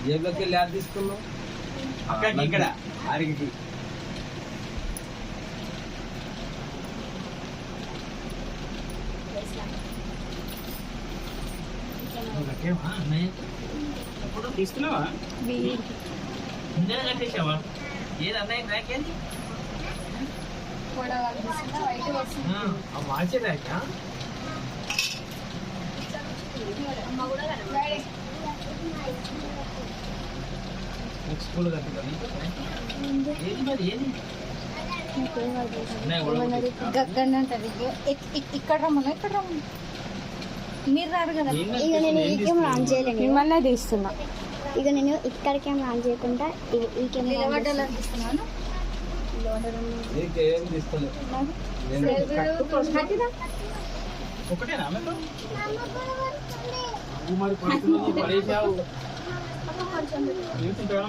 జేబులోకి వెళ్ళి యాడ్ తీసుకున్నావు అక్కడికి ఇక్కడ అడిగి తీసుకున్నావా కట్టేసావా ఏది అన్నయ్య రాకేది మార్చే రాక స్కూల్ ఏది మరి ఏది ఇక్కడ రమ్మను ఇక్కడ రమ్మను మీరు రారు కదా. ఇక నేను ఈ కెమెరా ఆన్ చేయలేను, మిమ్మల్నే తీస్తున్నా. ఇక నేను ఇక్కడ కెమెరా ఆన్ చేయకుండా ఈ కెమెరా తీస్తున్నాను. ఒకటేనా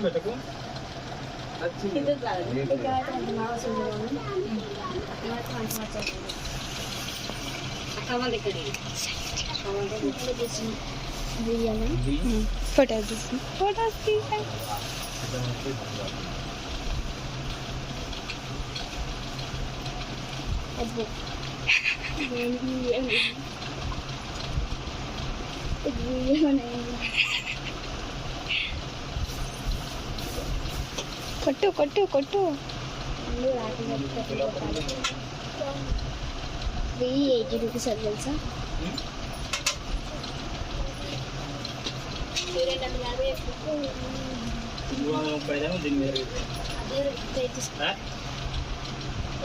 పెట్టకు ఫోటోస్ తీసాను. కొట్టు కొట్టు కొట్టు. 380 రూపీస్ అది తెలుసా?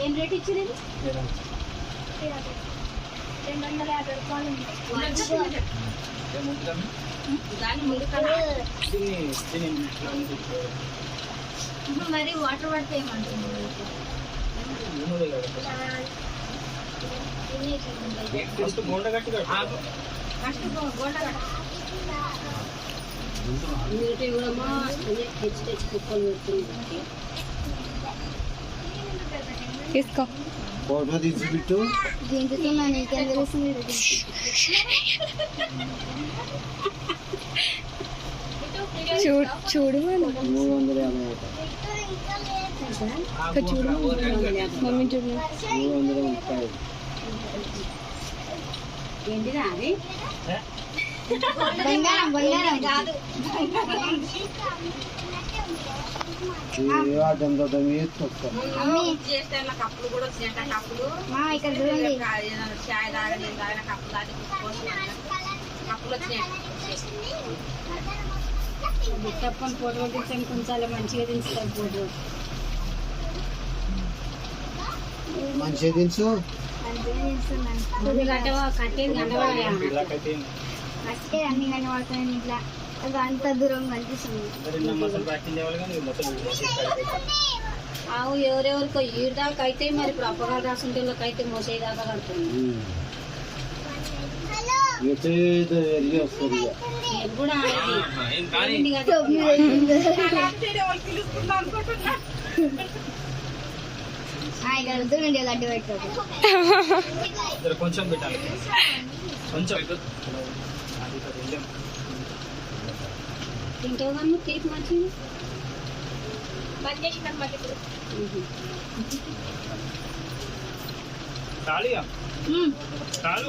ఏం రేట్ ఇచ్చింది? 250 రూపాయలు. మరి వాటర్ పడితే ఏమంటుంది? తీసుకో. ఫోటో తీసి పెట్టు. దీంతో నీకేం తెలుస్తుంది? చూడు చూడు మమ్మీ చూడు. ఏంటిదా అది? బంగారం బంగారం కాదు. ఇక్కడ చూడండి తప్పని ఫోటో తీసాను, కొంచెం మంచిగా తీస్తారు ఫోటో. మంచిగా తెలుసు కట్టేది ఫస్ట్ అన్ని కనబడుతున్నాయి. ఇట్లా అది అంత దూరం కనిపిస్తుంది. ఎవరెవరికో ఈడదాకా అయితే మరి ఇప్పుడు అప్పగా రాసుంటే అయితే మోసేదాకా కడుతుంది. కూడా చూడండి లడ్డు పెట్టుకోండి. కొంచెం పెట్టాలి, కొంచెం తింటావు కేక్ మంచిది.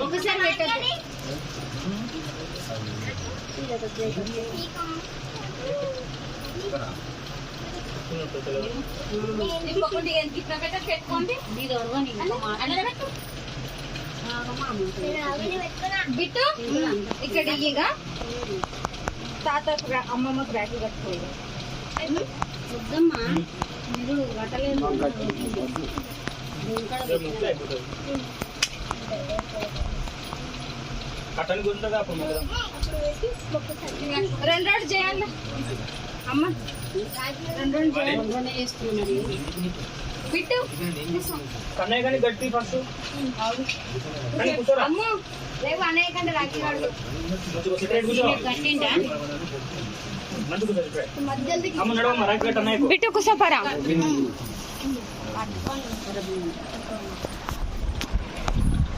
ఒకసారి పెట్టండి. బిట్టు ఇక్కడ ఇయ్యగా తాత అమ్మమ్మకు బ్యాటరీ కట్టుకోలేదు. వద్దమ్మా మీరు కట్టలేదు. కట్టని గుంటుందా రెండు రోజులు చేయాలి అమ్మ. రెండు రోజులు చేస్తున్నారు. బిట్టు కన్నయ్య కానీ గట్టి ఫస్ట్ అమ్మ లేవు అన్నయ్య కంటే రాఖీ వాడు మధ్యలో బిట్టు కుసపరా.